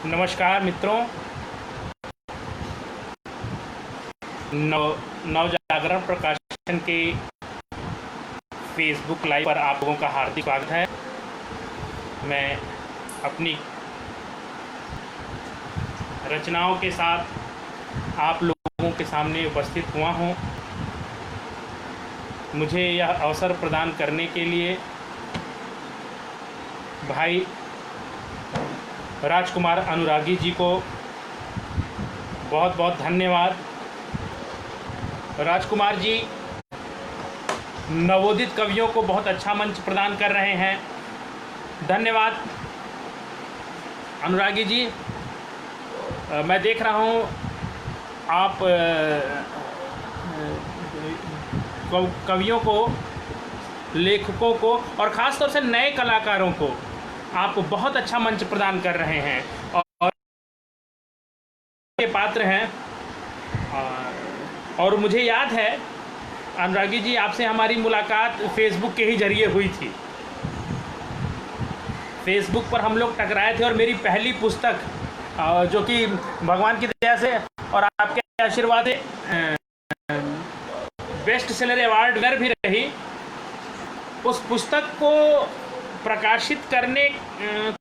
नमस्कार मित्रों। नव जागरण प्रकाशन के फेसबुक लाइव पर आप लोगों का हार्दिक स्वागत है। मैं अपनी रचनाओं के साथ आप लोगों के सामने उपस्थित हुआ हूँ। मुझे यह अवसर प्रदान करने के लिए भाई राजकुमार अनुरागी जी को बहुत बहुत धन्यवाद। राजकुमार जी नवोदित कवियों को बहुत अच्छा मंच प्रदान कर रहे हैं। धन्यवाद अनुरागी जी। मैं देख रहा हूँ आप कवियों को, लेखकों को और ख़ास तौर से नए कलाकारों को आप बहुत अच्छा मंच प्रदान कर रहे हैं और के पात्र हैं। और मुझे याद है अनुरागी जी, आपसे हमारी मुलाकात फेसबुक के ही जरिए हुई थी। फेसबुक पर हम लोग टकराए थे और मेरी पहली पुस्तक जो कि भगवान की दया से और आपके आशीर्वाद से बेस्ट सेलर अवार्ड विनर भी रही, उस पुस्तक को प्रकाशित करने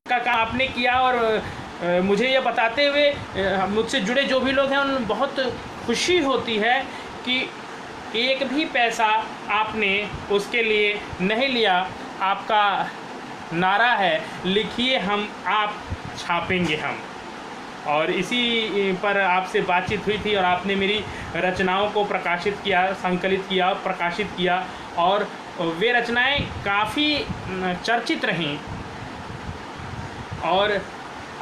का काम आपने किया। और मुझे ये बताते हुए मुझसे जुड़े जो भी लोग हैं उन बहुत खुशी होती है कि एक भी पैसा आपने उसके लिए नहीं लिया। आपका नारा है, लिखिए हम, आप छापेंगे हम। और इसी पर आपसे बातचीत हुई थी और आपने मेरी रचनाओं को प्रकाशित किया, संकलित किया, प्रकाशित किया और वे रचनाएं काफ़ी चर्चित रहीं। और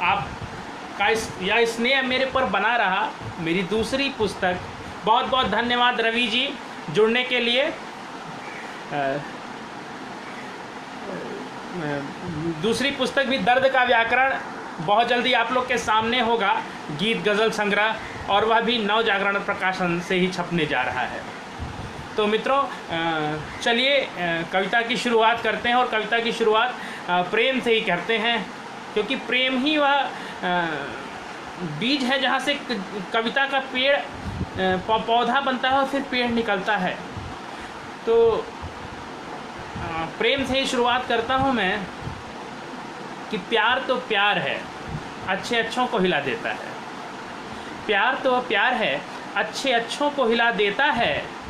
आपका यह स्नेह मेरे पर बना रहा। मेरी दूसरी पुस्तक, बहुत बहुत धन्यवाद रवि जी जुड़ने के लिए। दूसरी पुस्तक भी दर्द का व्याकरण बहुत जल्दी आप लोग के सामने होगा, गीत गज़ल संग्रह, और वह भी नव जागरण प्रकाशन से ही छपने जा रहा है। तो मित्रों, चलिए कविता की शुरुआत करते हैं। और कविता की शुरुआत प्रेम से ही करते हैं, क्योंकि प्रेम ही वह बीज है जहाँ से कविता का पेड़ पौधा बनता है और फिर पेड़ निकलता है। तो प्रेम से ही शुरुआत करता हूँ मैं कि प्यार तो प्यार है, अच्छे अच्छों को हिला देता है। प्यार तो प्यार है, अच्छे अच्छों को हिला देता है।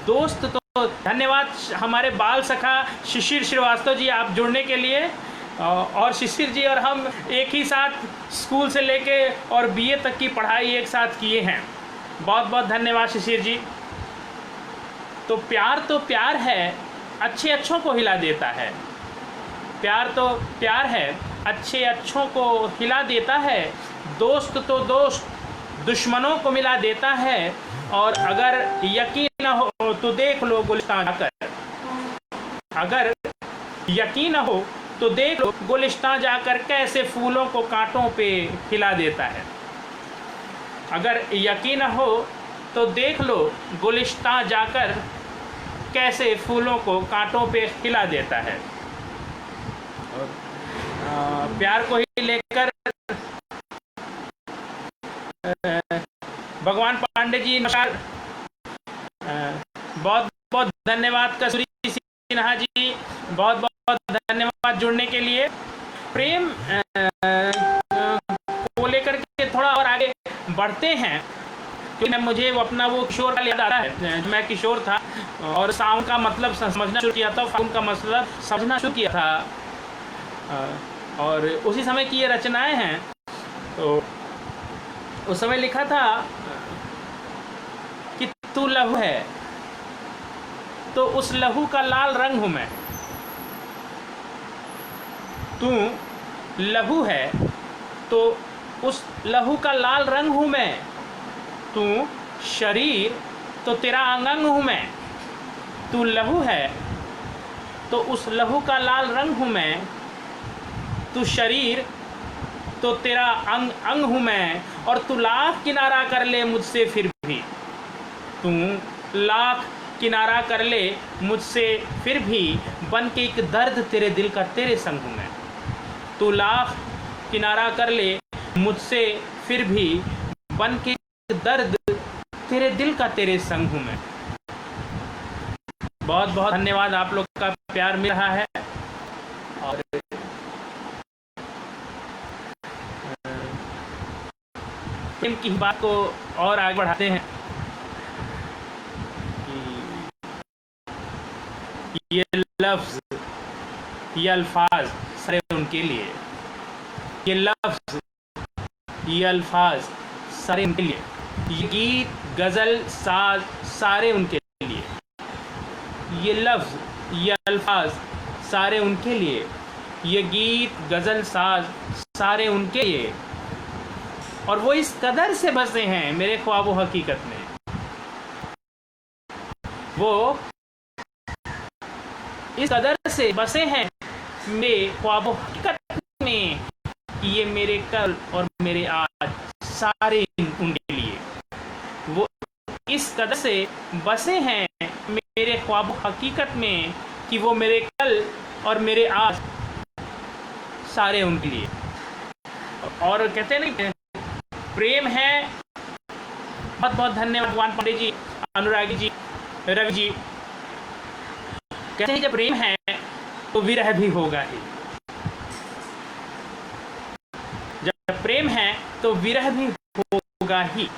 दोस्त तो धन्यवाद हमारे बाल सखा शिशिर श्रीवास्तव जी, आप जुड़ने के लिए। और शिशिर जी और हम एक ही साथ स्कूल से लेके और बीए तक की पढ़ाई एक साथ किए हैं। बहुत बहुत धन्यवाद शिशिर जी। तो प्यार है, अच्छे अच्छों को हिला देता है। प्यार तो प्यार है, अच्छे अच्छों को हिला देता है। दोस्त तो दोस्त दुश्मनों को मिला देता है। और अगर यकीन न हो तो देख लो गुलिस्तान जाकर, अगर यकीन न हो तो देख लो गुलिस्तान जाकर कैसे फूलों को कांटों पे खिला देता है। अगर यकीन न हो तो देख लो गुलिस्तान जाकर कैसे फूलों को कांटों पे खिला देता है। प्यार को ही लेकर भगवान पांडे जी, नमस्कार। बहुत बहुत धन्यवाद कसूरी सिन्हा जी, बहुत बहुत धन्यवाद जुड़ने के लिए। प्रेम को लेकर के थोड़ा और आगे बढ़ते हैं, क्योंकि मुझे अपना वो किशोर का याद आता है। मैं किशोर था और सावन का मतलब समझना शुरू किया था, फागुन का मतलब समझना शुरू किया था। और उसी समय की ये रचनाएं हैं। तो उस समय लिखा था कि तू लहू है तो उस लहू का लाल रंग हूँ मैं। तू लहू है तो उस लहू का लाल रंग हूँ मैं। तू शरीर तो तेरा अंग हूँ मैं। तू लहू है तो उस लहू का लाल रंग हूँ मैं। तू शरीर तो तेरा अंग हूँ मैं। और तू लाख किनारा कर ले मुझसे फिर भी, तू लाख किनारा कर ले मुझसे फिर भी, बन के एक दर्द तेरे दिल का तेरे संग हूँ मैं। तू लाख किनारा कर ले मुझसे फिर भी बन के दर्द तेरे दिल का तेरे संग हूँ मैं। बहुत बहुत धन्यवाद, आप लोग का प्यार मिल रहा है। और प्रेम की बात को और आगे बढ़ाते हैं कि ये लफ्ज, ये अल्फाज सारे उनके लिए, ये लफ्ज, ये अल्फाज सारे उनके लिए, ये गीत गज़ल साज सारे उनके लिए, ये लफ्ज, ये अल्फाज सारे उनके लिए, ये गीत गज़ल साज सारे उनके लिए। और वो इस कदर से बसे हैं मेरे ख्वाब व हकीकत में, वो इस कदर से बसे हैं मेरे ख्वाब व हकीकत में कि ये मेरे कल और मेरे आज सारे उनके लिए। वो इस कदर से बसे हैं मेरे ख्वाब व हकीकत में कि वो मेरे कल और मेरे आज सारे उनके लिए। और कहते नहीं प्रेम है। बहुत बहुत धन्यवाद भगवान पांडे जी, अनुरागी जी, रवि जी। कहते हैं जब प्रेम है तो विरह भी होगा ही। जब प्रेम है तो विरह भी होगा ही।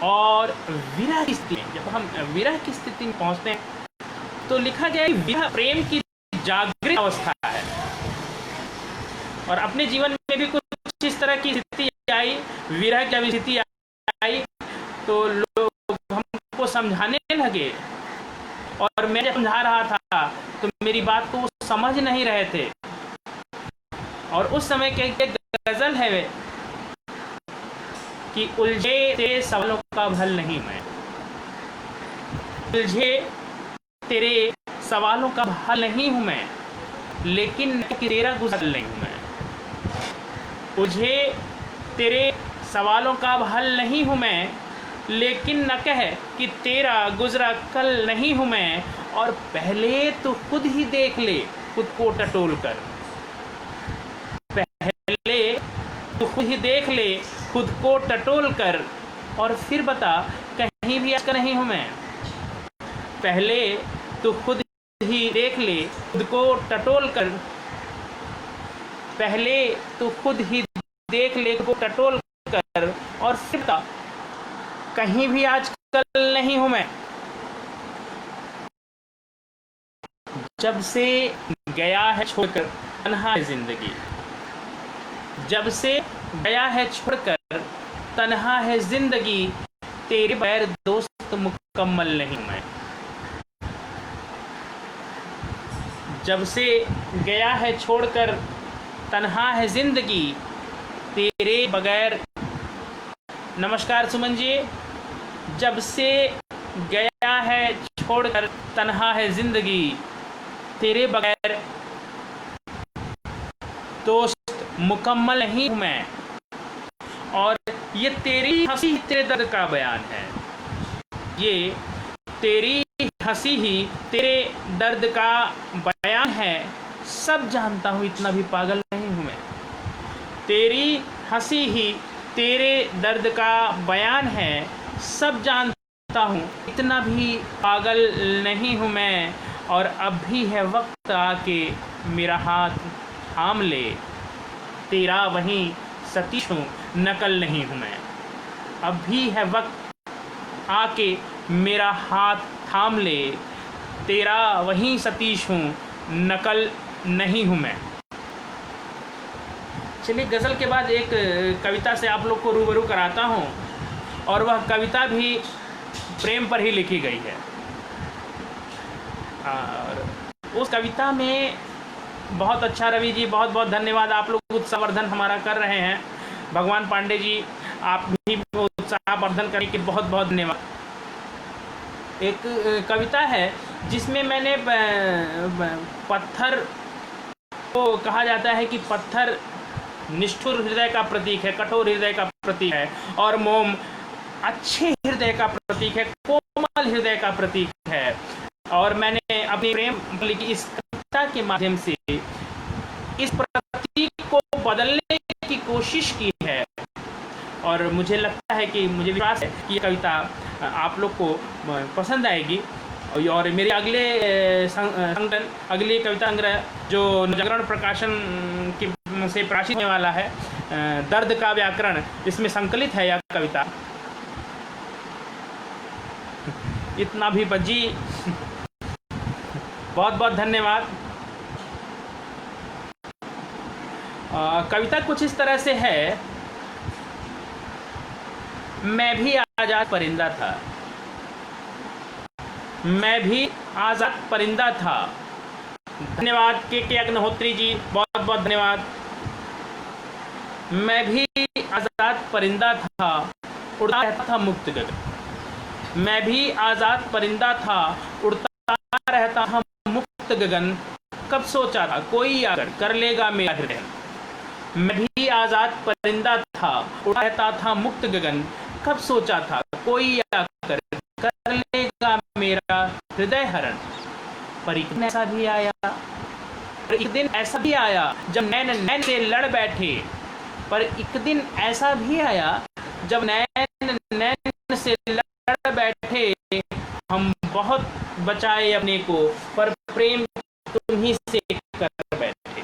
और विरह की स्थिति में, जब हम विरह की स्थिति में पहुंचते हैं तो लिखा गया है विरह प्रेम की जागृत अवस्था है। और अपने जीवन में भी कुछ इस तरह की स्थिति आई, विरह की स्थिति आई तो लोग हमको समझाने लगे, और मैं जब समझा रहा था तो मेरी बात को वो समझ नहीं रहे थे। और उस समय के गजल है वे कि उलझे तेरे सवालों का हल नहीं मैं, उलझे तेरे सवालों का हल नहीं हूँ मैं, लेकिन तेरा गुजर नहीं हूँ मैं। उलझे तेरे सवालों का हल नहीं हूँ मैं, लेकिन न कह कि तेरा गुजरा कल नहीं हूँ मैं। और पहले तो खुद ही देख ले खुद को टटोल कर, पहले तो खुद ही देख ले खुद को टटोल कर, और फिर बता कहीं भी आज का नहीं हूँ मैं। पहले तो खुद ही देख ले खुद को टटोल कर, पहले तो खुद ही देख ले खुद को टटोल कर, और फिर बता कहीं भी आज कल नहीं हूँ मैं। जब से गया है छोड़कर तन्हा है जिंदगी, जब से गया है छोड़कर तन्हा है जिंदगी, तेरे बगैर दोस्त मुकम्मल नहीं मैं। जब से गया है छोड़कर तन्हा है जिंदगी, तेरे बगैर, नमस्कार सुमन जी। जब से गया है छोड़कर तन्हा है जिंदगी, तेरे बगैर दोस्त मुकम्मल नहीं हूँ मैं। और ये तेरी हंसी तेरे दर्द का बयान है, ये तेरी हंसी ही तेरे दर्द का बयान है। सब जानता हूँ इतना भी पागल नहीं हूँ मैं, तेरी हंसी ही तेरे दर्द का बयान है। सब जानता हूँ इतना भी पागल नहीं हूँ मैं। और अब भी है वक्त आके मेरा हाथ थाम ले, तेरा वहीं सतीश हूँ नकल नहीं हूँ मैं। अब भी है वक्त आके मेरा हाथ थाम ले, तेरा वहीं सतीश हूँ नकल नहीं हूँ मैं। चलिए गज़ल के बाद एक कविता से आप लोग को रूबरू कराता हूँ, और वह कविता भी प्रेम पर ही लिखी गई है। और उस कविता में बहुत अच्छा, रवि जी बहुत बहुत धन्यवाद, आप लोग उत्साहवर्धन हमारा कर रहे हैं। भगवान पांडे जी आप भी उत्साहवर्धन करने के बहुत बहुत धन्यवाद। एक कविता है जिसमें मैंने पत्थर को कहा जाता है कि पत्थर निष्ठुर हृदय का प्रतीक है, कठोर हृदय का प्रतीक है, और मोम अच्छे हृदय का प्रतीक है, कोमल हृदय का प्रतीक है। और मैंने अपनी प्रेम लिखी इस कविता के माध्यम से इस प्रतीक को बदलने की कोशिश की है, मुझे लगता है कि मुझे विश्वास है कि ये कविता आप लोग को पसंद आएगी। और मेरे अगले संकलन, अगली कविता संग्रह जो जागरण प्रकाशन की से प्रकाशित होने वाला है, दर्द का व्याकरण, इसमें संकलित है यह कविता। इतना भी बजी, बहुत बहुत धन्यवाद। कविता कुछ इस तरह से है। मैं भी आजाद परिंदा था, मैं भी आजाद परिंदा था। धन्यवाद के अग्निहोत्री जी, बहुत बहुत धन्यवाद। मैं भी आजाद परिंदा था, उड़ता रहता था मुक्त गगन। मैं भी आजाद परिंदा था, उड़ता रहता था मुक्त गगन। कब सोचा था कोई आकर कर लेगा मेरा हृदय। मैं भी आजाद परिंदा था, उड़ता रहता था मुक्त गगन। कब सोचा था कोई आकर कर लेगा मेरा हृदय हरण। पर एक दिन ऐसा भी आया, एक दिन ऐसा भी आया जब नैन नैन से लड़ बैठे। पर एक दिन ऐसा भी आया जब नैन नैन से लड़ बैठे। हम बहुत बचाए अपने को, पर प्रेम तुम्ही से कर बैठे।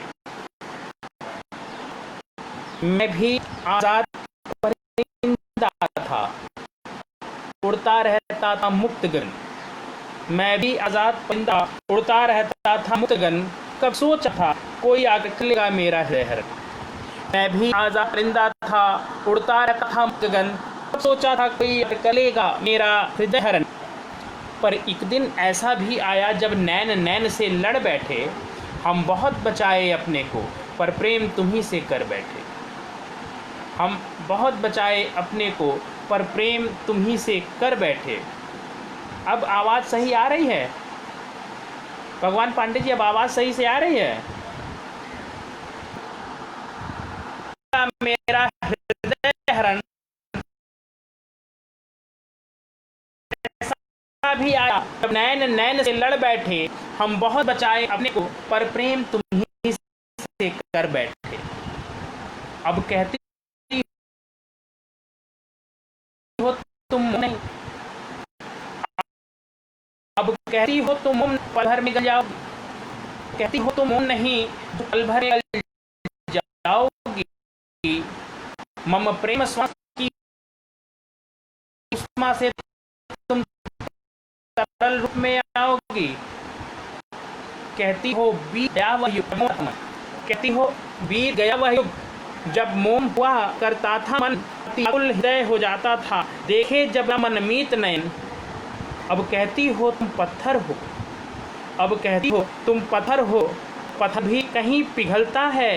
मैं भी आजाद परिंदा था, उड़ता रहता था मुक्त गगन। मैं भी आजाद परिंदा, उड़ता रहता था मुक्त गगन। कब सोचा था कोई आकर कर लेगा मेरा हृदय हरण। मैं भी आजाद परिंदा था, उड़ता रहता था मुक्त गगन। कब सोचा था कोई आकर कर लेगा मेरा हृदय हरण। पर एक दिन ऐसा भी आया जब नैन नैन से लड़ बैठे। हम बहुत बचाए अपने को, पर प्रेम तुम्ही से कर बैठे। हम बहुत बचाए अपने को, पर प्रेम तुम्ही से कर बैठे। अब आवाज़ सही आ रही है भगवान पांडे जी? अब आवाज़ सही से आ रही है? मेरा हृदय हरण ऐसा भी आया जब नैन नैन से लड़ बैठे। हम बहुत बचाए अपने को, पर प्रेम तुम्ही से कर बैठे। अब कहती हो तुम नहीं, अब कहती हो तुम पल भर में गल जाओगी। कहती हो तुम नहीं, पल भर में गल जाओगी। मम प्रेम श्वास की उष्मा से तुम तरल रूप में आओगी। कहती हो बीत गया वह युग, कहती हो बीत गया वह युग जब मोम हुआ करता था मन, व्याकुल हृदय हो जाता था देखे जब मन मीत नयन। अब कहती हो तुम पत्थर हो, अब कहती हो तुम पत्थर हो। पत्थर भी कहीं पिघलता है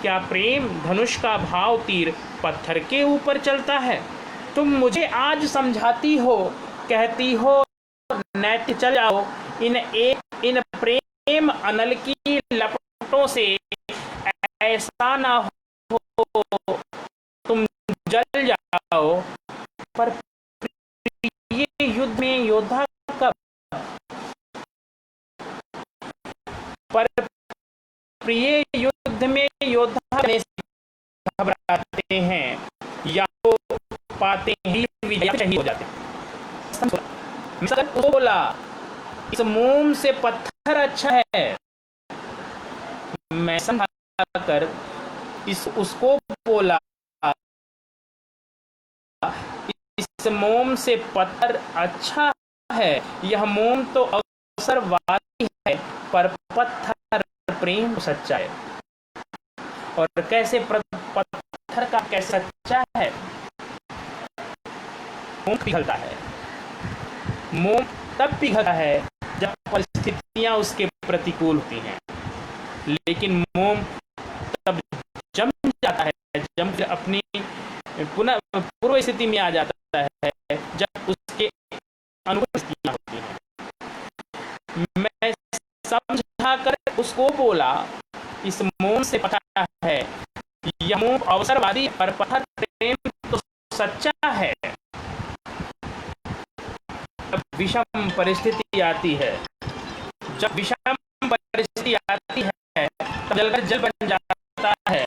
क्या? प्रेम धनुष का भाव तीर पत्थर के ऊपर चलता है। तुम मुझे आज समझाती हो, कहती हो नैतिक चल जाओ इन प्रेम अनल की लपटों से। ऐसा ना हो तुम जल जाओ। पर ये युद्ध में योद्धा कब, पर प्रिय युद्ध में योद्धा घबराते हैं या तो पाते ही विजय शहीद हो जाते हैं। मैं बोला इस मोम से पत्थर अच्छा है। मैं समझा कर उसको बोला इस मोम से पत्थर अच्छा है। यह मोम तो अवसरवादी है, पर पत्थर प्रेम सच्चा है। और कैसे पत्थर का कैसे सच्चा है? मोम पिघलता है। मोम तब पिघलता है जब परिस्थितियां उसके प्रतिकूल होती हैं, लेकिन मोम तब जम जाता है, जम अपनी पुनः पूर्व स्थिति में आ जाता है जब उसके अनुकूल स्थितियां होती हैं। मैं समझा कर उसको बोला इस मोम से पता है यह मोम अवसरवादी, पर पत्थर प्रेम तो सच्चा है। जब विषम परिस्थिति आती है, जब विषम परिस्थिति आती है तब जलकर जल बन जाता है।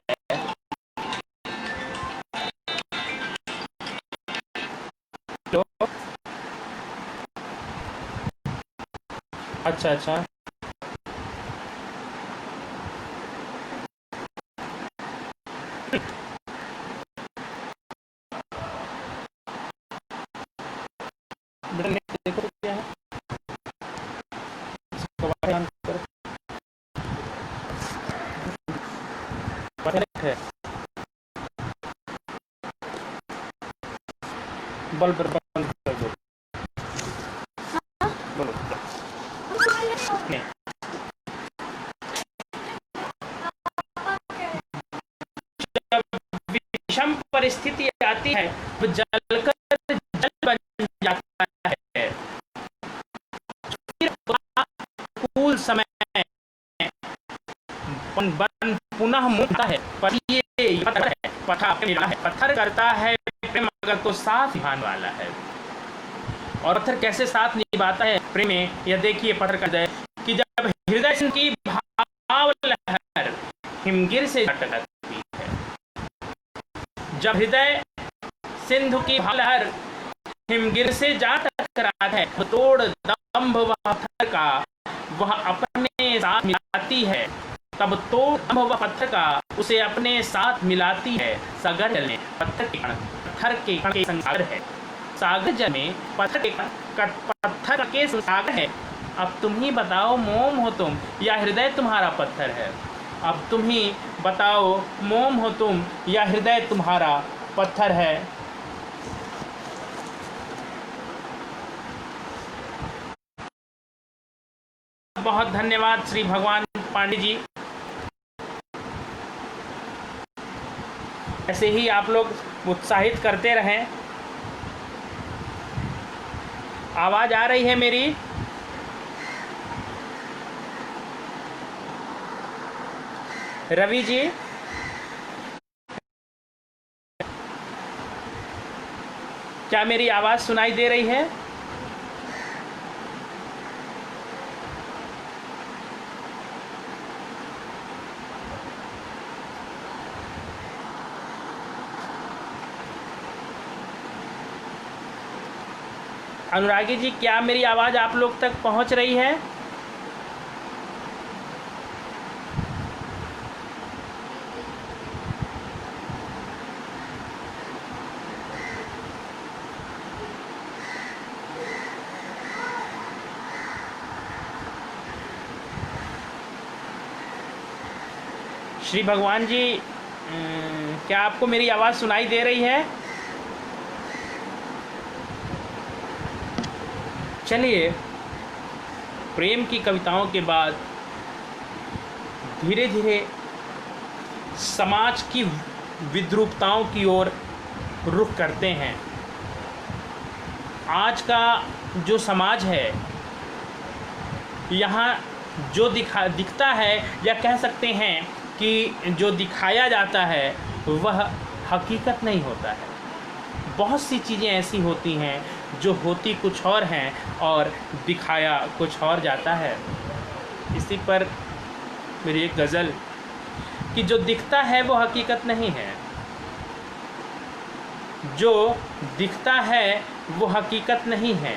लो। अच्छा अच्छा, बेटा नेट देखो तो क्या है, वाई ऑन करो, नेट है, बल्ब बंद कर दो, बोलो नहीं। जब विषम परिस्थिति आती है तो जलकर जल बन जाता है, फिर अनुकूल समय पुनः मुड़ता है, पर ये पत्थर है, पत्थर करता है प्रेम अगर तो साथ निभाने वाला है। और पत्थर कैसे साथ निभाता है प्रेम में, यह देखिए पत्थर करता है कि जब हृदय की भाव लहर हिमगिर से टकराती है, जब हृदय सिंधु की भाव लहर हिमगिर से जा टकराता है, तो तोड़ दम्भ वह पत्थर का वह अपने साथ मिलाती है, तब तोड़ दम्भ वह पत्थर का उसे अपने साथ मिलाती है। सागर जल में पत्थर के कण के संसागर है, सागर जल में पत्थर के संसागर है। अब तुम ही बताओ मोम हो तुम या हृदय तुम्हारा पत्थर है, अब तुम ही बताओ मोम हो तुम या हृदय तुम्हारा पत्थर है। बहुत धन्यवाद श्री भगवान पांडे जी। ऐसे ही आप लोग उत्साहित करते रहें। आवाज आ रही है मेरी? रवि जी, क्या मेरी आवाज सुनाई दे रही है? अनुरागी जी, क्या मेरी आवाज़ आप लोग तक पहुंच रही है? श्री भगवान जी, क्या आपको मेरी आवाज़ सुनाई दे रही है? चलिए, प्रेम की कविताओं के बाद धीरे धीरे समाज की विद्रूपताओं की ओर रुख करते हैं। आज का जो समाज है, यहाँ जो दिखता है या कह सकते हैं कि जो दिखाया जाता है वह हकीकत नहीं होता है। बहुत सी चीज़ें ऐसी होती हैं जो होती कुछ और हैं और दिखाया कुछ और जाता है। इसी पर मेरी एक गज़ल कि जो दिखता है वो हकीकत नहीं है, जो दिखता है वो हकीकत नहीं है,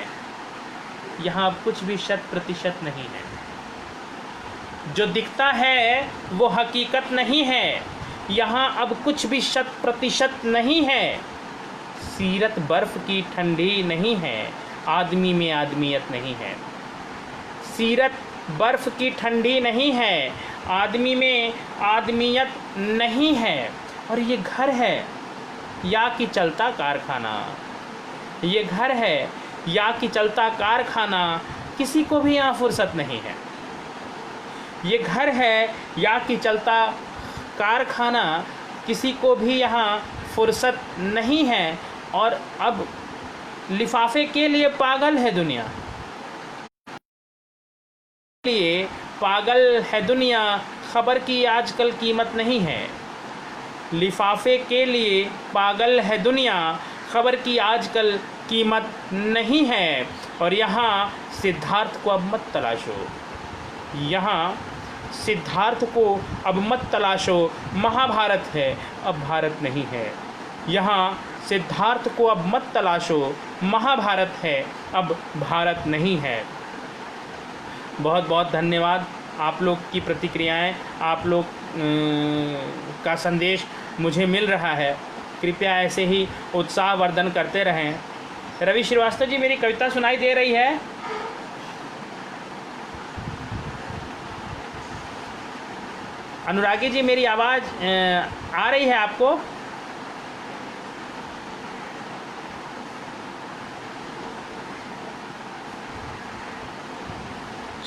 यहाँ कुछ भी 100% नहीं है। जो दिखता है वो हकीकत नहीं है, यहाँ अब कुछ भी 100% नहीं है। सीरत बर्फ़ की ठंडी नहीं है, आदमी में आदमियत नहीं है। सीरत बर्फ़ की ठंडी नहीं है, आदमी में आदमियत नहीं है। और ये घर है या कि चलता कारखाना, ये घर है या कि चलता कारखाना, किसी को भी यहाँ फुर्सत नहीं है। ये घर है या कि चलता कारखाना, किसी को भी यहाँ फुर्सत नहीं है। और अब लिफाफे के लिए पागल है दुनिया, लिए पागल है दुनिया, खबर की आजकल कीमत नहीं है। लिफाफे के लिए पागल है दुनिया, खबर की आजकल कीमत नहीं है। और यहाँ सिद्धार्थ को अब मत तलाशो, यहाँ सिद्धार्थ को अब मत तलाशो। महाभारत है अब भारत नहीं है, यहाँ सिद्धार्थ को अब मत तलाशो, महाभारत है अब भारत नहीं है। बहुत बहुत धन्यवाद। आप लोग की प्रतिक्रियाएं, आप लोग का संदेश मुझे मिल रहा है। कृपया ऐसे ही उत्साहवर्धन करते रहें। रवि श्रीवास्तव जी, मेरी कविता सुनाई दे रही है? अनुरागी जी, मेरी आवाज़ आ रही है आपको?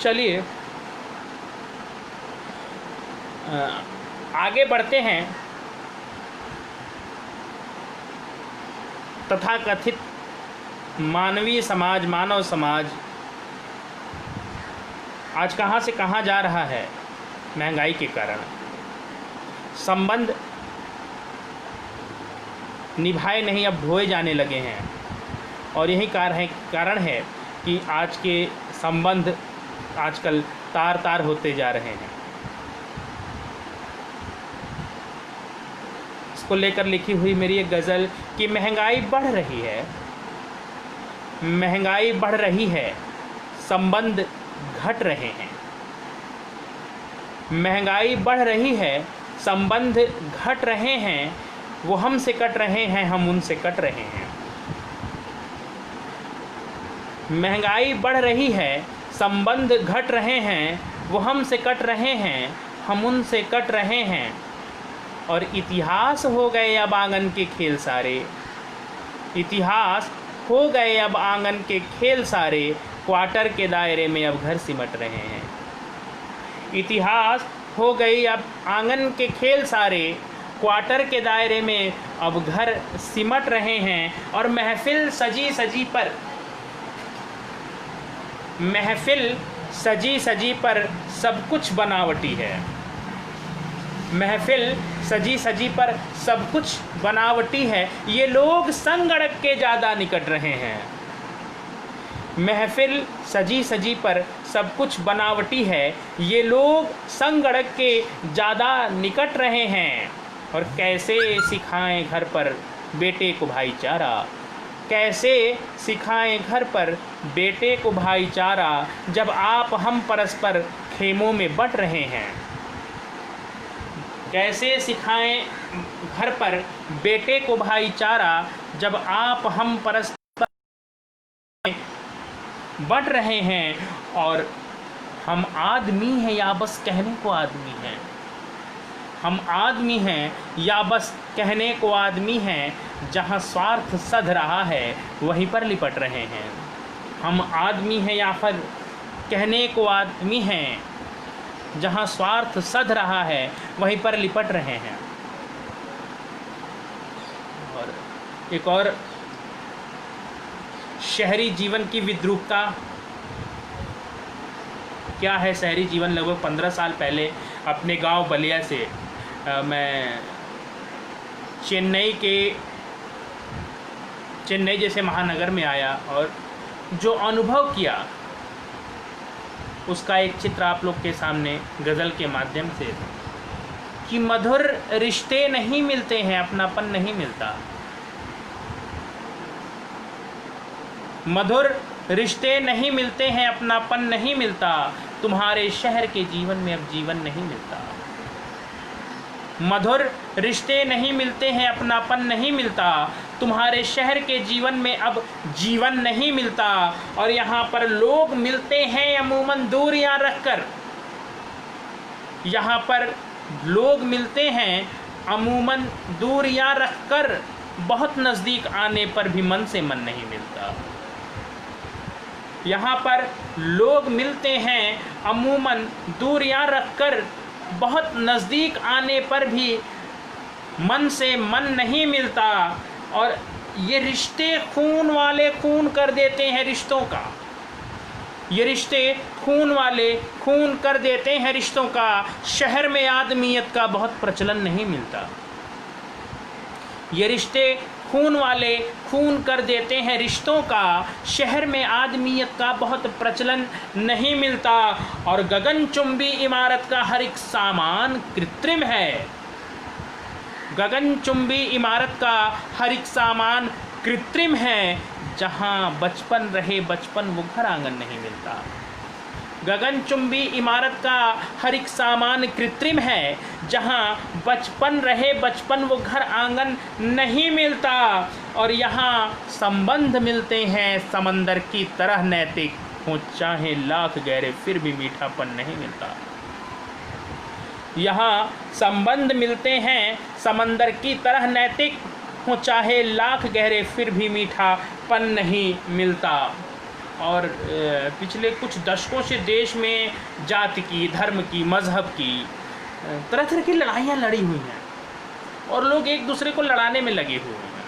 चलिए आगे बढ़ते हैं। तथाकथित मानवीय समाज, मानव समाज आज कहाँ से कहाँ जा रहा है? महंगाई के कारण। संबंध निभाए नहीं, अब ढोए जाने लगे हैं। और यही कारण है कि आज के संबंध आजकल तार तार होते जा रहे हैं। इसको लेकर लिखी हुई मेरी एक गज़ल कि महंगाई बढ़ रही है, महंगाई बढ़ रही है, संबंध घट रहे हैं। महंगाई बढ़ रही है, संबंध घट रहे हैं। वो हमसे कट रहे हैं, हम उनसे कट रहे हैं। महंगाई बढ़ रही है, संबंध घट रहे हैं। वो हमसे कट रहे हैं, हम उनसे कट रहे हैं। और इतिहास हो गए अब आंगन के खेल सारे, इतिहास हो गए अब आंगन के खेल सारे। क्वार्टर के दायरे में अब घर सिमट रहे हैं। इतिहास हो गई अब आंगन के खेल सारे, क्वार्टर के दायरे में अब घर सिमट रहे हैं। और महफिल सजी सजी पर, महफिल सजी सजी पर सब कुछ बनावटी है। महफिल सजी सजी पर सब कुछ बनावटी है। ये लोग संग अड़क के ज़्यादा निकट रहे हैं। महफिल सजी सजी पर सब कुछ बनावटी है। ये लोग संग अड़क के ज़्यादा निकट रहे हैं। और कैसे सिखाएं घर पर बेटे को भाईचारा, कैसे सिखाएं घर पर बेटे को भाईचारा, जब आप हम परस्पर खेमों में बट रहे हैं। कैसे सिखाएं घर पर बेटे को भाईचारा, जब आप हम परस्पर बट रहे हैं। और हम आदमी हैं या बस कहने को आदमी हैं, हम आदमी हैं या बस कहने को आदमी हैं। जहाँ स्वार्थ सध रहा है वहीं पर लिपट रहे हैं। हम आदमी हैं या फिर कहने को आदमी हैं, जहाँ स्वार्थ सध रहा है वहीं पर लिपट रहे हैं। और एक और शहरी जीवन की विद्रूपता क्या है? शहरी जीवन लगभग 15 साल पहले अपने गांव बलिया से मैं चेन्नई जैसे महानगर में आया और जो अनुभव किया उसका एक चित्र आप लोग के सामने गज़ल के माध्यम से, कि मधुर रिश्ते नहीं मिलते हैं, अपनापन नहीं मिलता। मधुर रिश्ते नहीं मिलते हैं, अपनापन नहीं मिलता। तुम्हारे शहर के जीवन में अब जीवन नहीं मिलता। मधुर रिश्ते नहीं मिलते हैं, अपनापन नहीं मिलता। तुम्हारे शहर के जीवन में अब जीवन नहीं मिलता। और यहाँ पर लोग मिलते हैं अमूमन दूरियां रखकर, यहाँ पर लोग मिलते हैं अमूमन दूरियां रखकर। बहुत नज़दीक आने पर भी मन से मन नहीं मिलता। यहाँ पर लोग मिलते हैं अमूमन दूरियां रखकर। बहुत नज़दीक आने पर भी मन से मन नहीं मिलता। और ये रिश्ते खून वाले खून कर देते हैं रिश्तों का। ये रिश्ते खून वाले खून कर देते हैं रिश्तों का। शहर में आदमियत का बहुत प्रचलन नहीं मिलता। ये रिश्ते खून वाले खून कर देते हैं रिश्तों का। शहर में आदमियत का बहुत प्रचलन नहीं मिलता। और गगनचुंबी इमारत का हर एक सामान कृत्रिम है। गगनचुंबी इमारत का हर एक सामान कृत्रिम है, जहाँ बचपन रहे बचपन वो घर आंगन नहीं मिलता। गगनचुंबी इमारत का हर एक सामान कृत्रिम है, जहाँ बचपन रहे बचपन वो घर आंगन नहीं मिलता। और यहाँ संबंध मिलते हैं समंदर की तरह नैतिक, हो चाहे लाख गहरे फिर भी मीठापन नहीं मिलता। यहाँ संबंध मिलते हैं समंदर की तरह नैतिक, हो चाहे लाख गहरे फिर भी मीठापन नहीं मिलता। और पिछले कुछ दशकों से देश में जाति की, धर्म की, मज़हब की तरह तरह की लड़ाइयाँ लड़ी हुई हैं और लोग एक दूसरे को लड़ाने में लगे हुए हैं।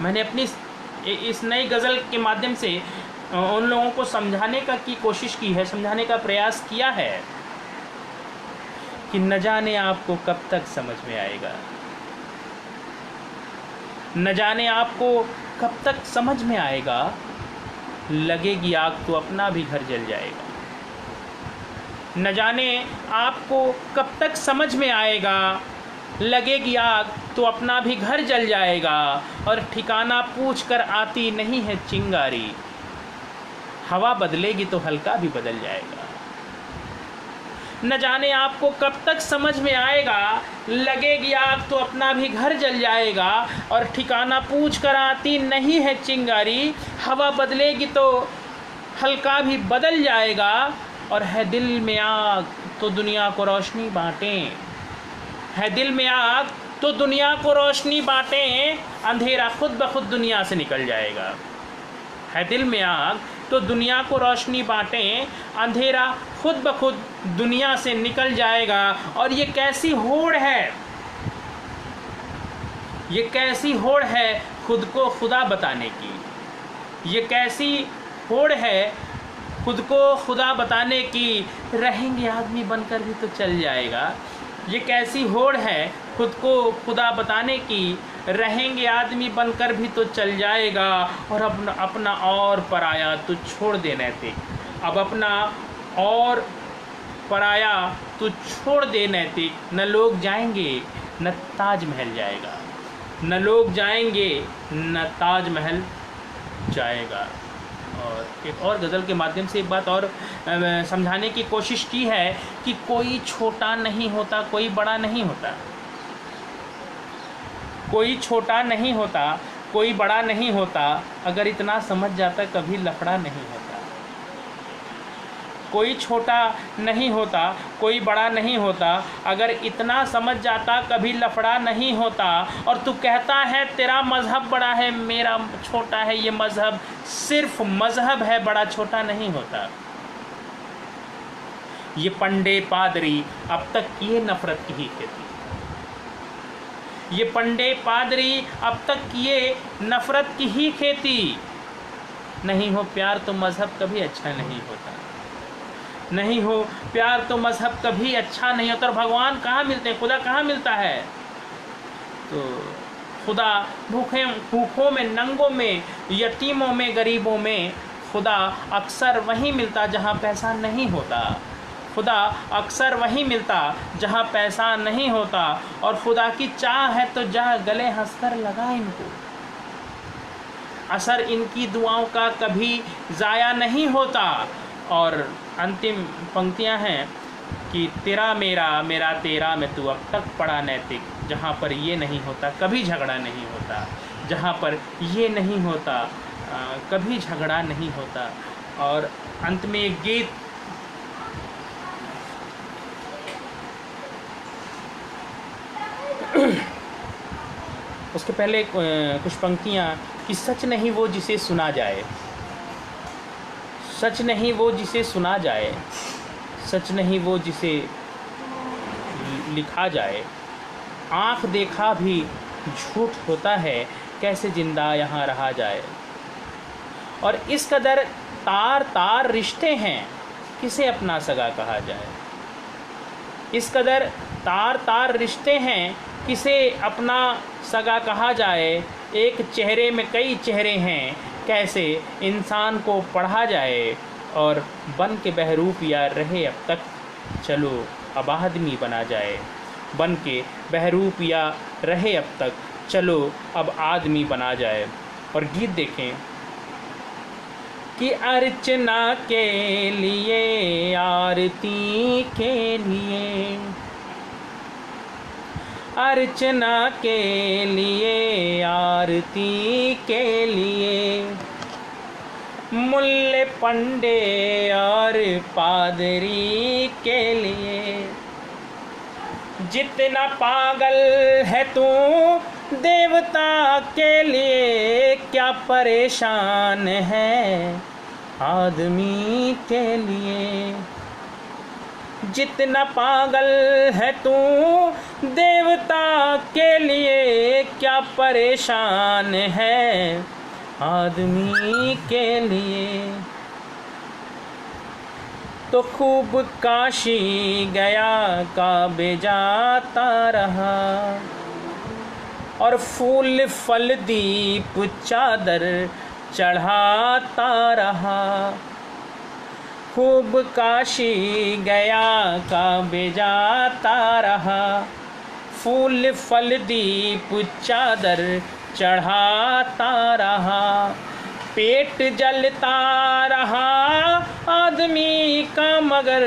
मैंने अपनी इस नई गज़ल के माध्यम से उन लोगों को समझाने की कोशिश की है, समझाने का प्रयास किया है कि न जाने आपको कब तक समझ में आएगा, न जाने आपको कब तक समझ में आएगा, लगेगी आग तो अपना भी घर जल जाएगा। न जाने आपको कब तक समझ में आएगा, लगेगी आग तो अपना भी घर जल जाएगा। और ठिकाना पूछ कर आती नहीं है चिंगारी, हवा बदलेगी तो हल्का भी बदल जाएगा। न जाने आपको कब तक समझ में आएगा, लगेगी आग तो अपना भी घर जल जाएगा। और ठिकाना पूछ कर आती नहीं है चिंगारी, हवा बदलेगी तो हल्का भी बदल जाएगा। और है दिल में आग तो दुनिया को रोशनी बांटें, है दिल में आग तो दुनिया को रोशनी बांटें, अंधेरा खुद ब खुद दुनिया से निकल जाएगा। है दिल में आग तो दुनिया को रोशनी बांटें, अंधेरा खुद ब खुद दुनिया से निकल जाएगा। और ये कैसी होड़ है, ये कैसी होड़ है खुद को खुदा बताने की, ये कैसी होड़ है खुद को खुदा बताने की, रहेंगे आदमी बनकर भी तो चल जाएगा। ये कैसी होड़ है खुद को खुदा बताने की, रहेंगे आदमी बनकर भी तो चल जाएगा। और अपना और पराया तू छोड़ दे नैतिक, अब अपना और पराया तू छोड़ दे नैतिक, न लोग जाएंगे न ताजमहल जाएगा, न लोग जाएंगे न ताजमहल जाएगा। और एक और गज़ल के माध्यम से एक बात और समझाने की कोशिश की है कि कोई छोटा नहीं होता, कोई बड़ा नहीं होता, कोई छोटा नहीं होता, कोई बड़ा नहीं होता, अगर इतना समझ जाता कभी लफड़ा नहीं होता। कोई छोटा नहीं होता, कोई बड़ा नहीं होता, अगर इतना समझ जाता कभी लफड़ा नहीं होता। और तू कहता है तेरा मज़हब बड़ा है मेरा छोटा है, ये मज़हब सिर्फ मज़हब है, बड़ा छोटा नहीं होता। ये पंडे पादरी अब तक किए नफ़रत की ही खेती, ये पंडे पादरी अब तक किए नफ़रत की ही खेती। नहीं हो प्यार तो मज़हब कभी अच्छा नहीं होता, नहीं हो प्यार तो मज़हब कभी अच्छा नहीं होता। और भगवान कहाँ मिलते हैं, खुदा कहाँ मिलता है? तो खुदा भूखों में, नंगों में, यतीमों में, गरीबों में खुदा अक्सर वहीं मिलता जहाँ पैसा नहीं होता। खुदा अक्सर वहीं मिलता जहाँ पैसा नहीं होता। और खुदा की चाह है तो जा गले हंसकर लगा इनको, असर इनकी दुआओं का कभी ज़ाया नहीं होता। और अंतिम पंक्तियां हैं कि तेरा मेरा मेरा तेरा में तू अब तक पड़ा नैतिक, जहाँ पर ये नहीं होता कभी झगड़ा नहीं होता, जहाँ पर ये नहीं होता कभी झगड़ा नहीं होता। और अंत में एक गीत, उसके पहले कुछ पंक्तियाँ कि सच नहीं वो जिसे सुना जाए, सच नहीं वो जिसे सुना जाए, सच नहीं वो जिसे लिखा जाए, आँख देखा भी झूठ होता है, कैसे जिंदा यहाँ रहा जाए। और इस कदर तार तार रिश्ते हैं, किसे अपना सगा कहा जाए। इस कदर तार तार रिश्ते हैं, किसे अपना सगा कहा जाए। एक चेहरे में कई चेहरे हैं, कैसे इंसान को पढ़ा जाए। और बन के बहरूप या रहे अब तक, चलो अब आदमी बना जाए। बन के बहरूपिया रहे अब तक, चलो अब आदमी बना जाए। और गीत देखें कि अर्चना के लिए, आरती के लिए, अर्चना के लिए, आरती के लिए, मुल्ले पंडे और पादरी के लिए, जितना पागल है तू देवता के लिए, क्या परेशान है आदमी के लिए। जितना पागल है तू देवता के लिए, क्या परेशान है आदमी के लिए। तो खूब काशी गया, काबे जाता रहा, और फूल फल दीप चादर चढ़ाता रहा। खूब काशी गया, काबे जाता रहा, फूल फल दीप चादर चढ़ाता रहा। पेट जलता रहा आदमी का, मगर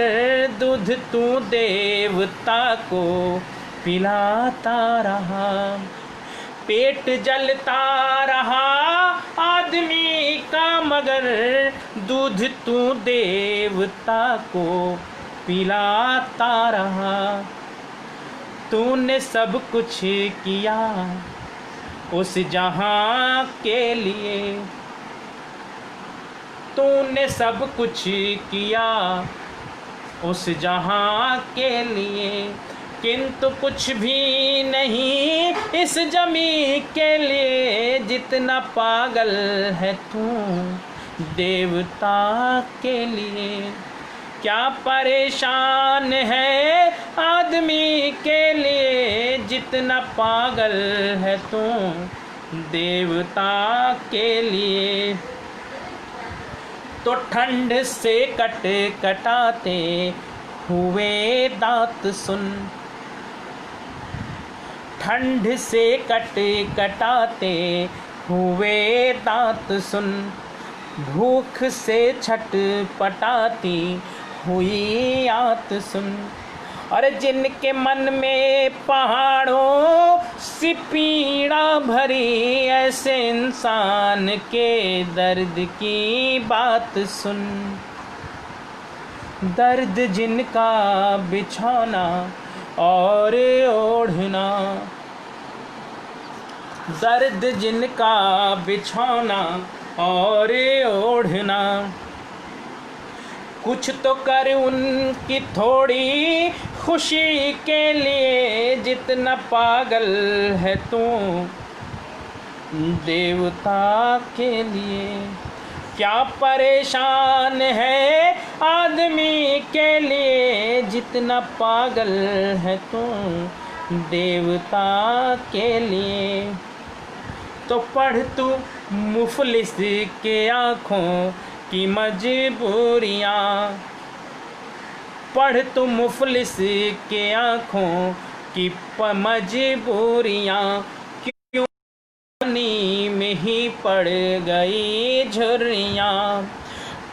दूध तू देवता को पिलाता रहा। पेट जलता रहा आदमी का, मगर दूध तू देवता को पिलाता रहा। तूने सब कुछ किया उस जहां के लिए, तूने सब कुछ किया उस जहां के लिए, किंतु कुछ भी नहीं इस जमी के लिए। जितना पागल है तू देवता के लिए, क्या परेशान है आदमी के लिए। जितना पागल है तू देवता के लिए। तो ठंड से कट कटाते हुए दांत सुन, ठंड से कट कटाते हुए दांत सुन, भूख से छटपटाती हुई आत सुन। और जिनके मन में पहाड़ों सी पीड़ा भरी, ऐसे इंसान के दर्द की बात सुन। दर्द जिनका बिछौना और ओढ़ना, दर्द जिनका बिछौना और ओढ़ना, कुछ तो कर उनकी थोड़ी खुशी के लिए। जितना पागल है तू देवता के लिए, क्या परेशान है आदमी के लिए। जितना पागल है तू देवता के लिए। तो पढ़ तू मुफलिस के आँखों की मजबूरियाँ, पढ़ तू मुफलिस के आँखों की मजबूरियाँ, क्यों पानी में ही पड़ गई झुर्रियाँ।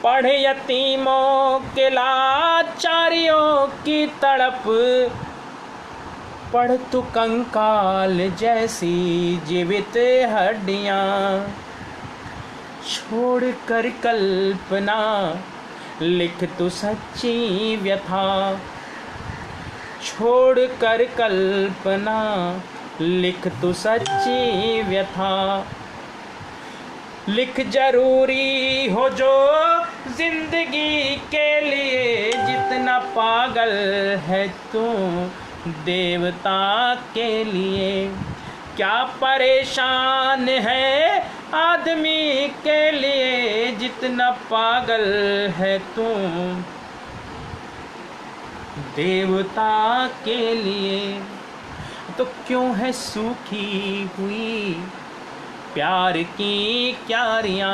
पढ़ यतीमों के लाचारियों की तड़प, पढ़ तू कंकाल जैसी जीवित हड्डियाँ। छोड़ कर कल्पना लिख तू सच्ची व्यथा, छोड़ कर कल्पना लिख तू सच्ची व्यथा। लिख जरूरी हो जो जिंदगी के लिए। जितना पागल है तू देवता के लिए, क्या परेशान है आदमी के लिए। जितना पागल है तू देवता के लिए। तो क्यों है सूखी हुई प्यार की क्यारियाँ।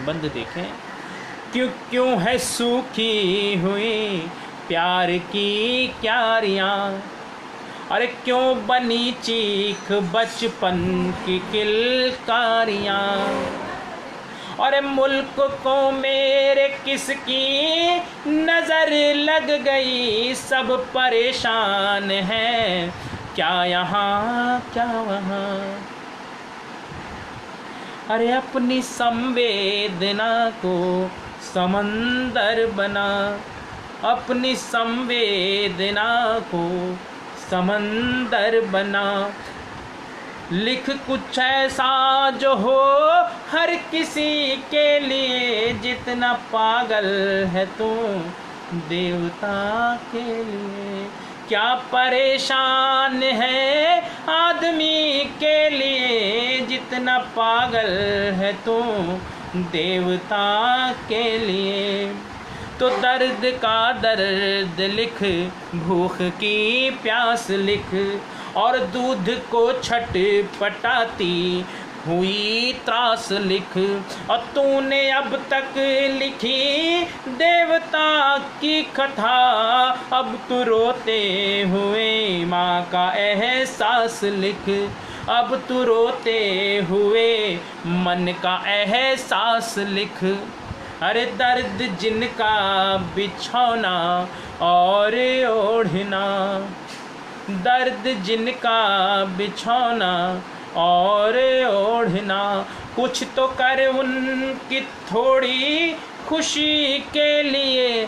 बंद देखें, क्यों क्यों है सूखी हुई प्यार की क्यारियाँ, अरे क्यों बनी चीख बचपन की किलकारियाँ। अरे मुल्क को मेरे किसकी नज़र लग गई, सब परेशान हैं, क्या यहाँ क्या वहाँ। अरे अपनी संवेदना को समंदर बना, अपनी संवेदना को समंदर बना। लिख कुछ ऐसा जो हो हर किसी के लिए, जितना पागल है तू देवता के लिए। क्या परेशान है आदमी के लिए, जितना पागल है तू देवता के लिए। तो दर्द का दर्द लिख, भूख की प्यास लिख, और दूध को छटपटाती हुई त्रास लिख। और तूने अब तक लिखी देवता की कथा, अब तू रोते हुए माँ का एहसास लिख। अब तू रोते हुए मन का एहसास लिख। अरे दर्द जिनका बिछौना और ओढ़ना, दर्द जिनका बिछौना और ओढ़ना। कुछ तो कर उनकी थोड़ी खुशी के लिए,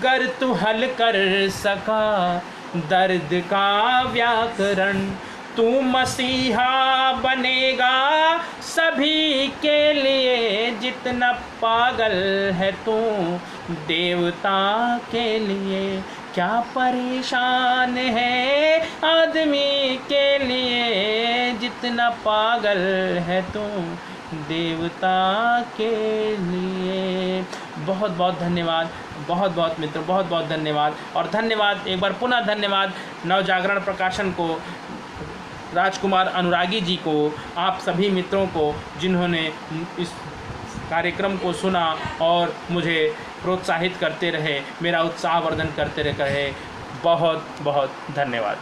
गर तू हल कर सका दर्द का व्याकरण। तू मसीहा बनेगा सभी के लिए, जितना पागल है तू देवता के लिए। क्या परेशान है आदमी के लिए, जितना पागल है तू देवता के लिए। बहुत बहुत धन्यवाद, बहुत बहुत मित्रों, बहुत बहुत धन्यवाद। और धन्यवाद, एक बार पुनः धन्यवाद नवजागरण प्रकाशन को, राजकुमार अनुरागी जी को, आप सभी मित्रों को जिन्होंने इस कार्यक्रम को सुना और मुझे प्रोत्साहित करते रहे, मेरा उत्साहवर्धन करते रहे। बहुत बहुत धन्यवाद।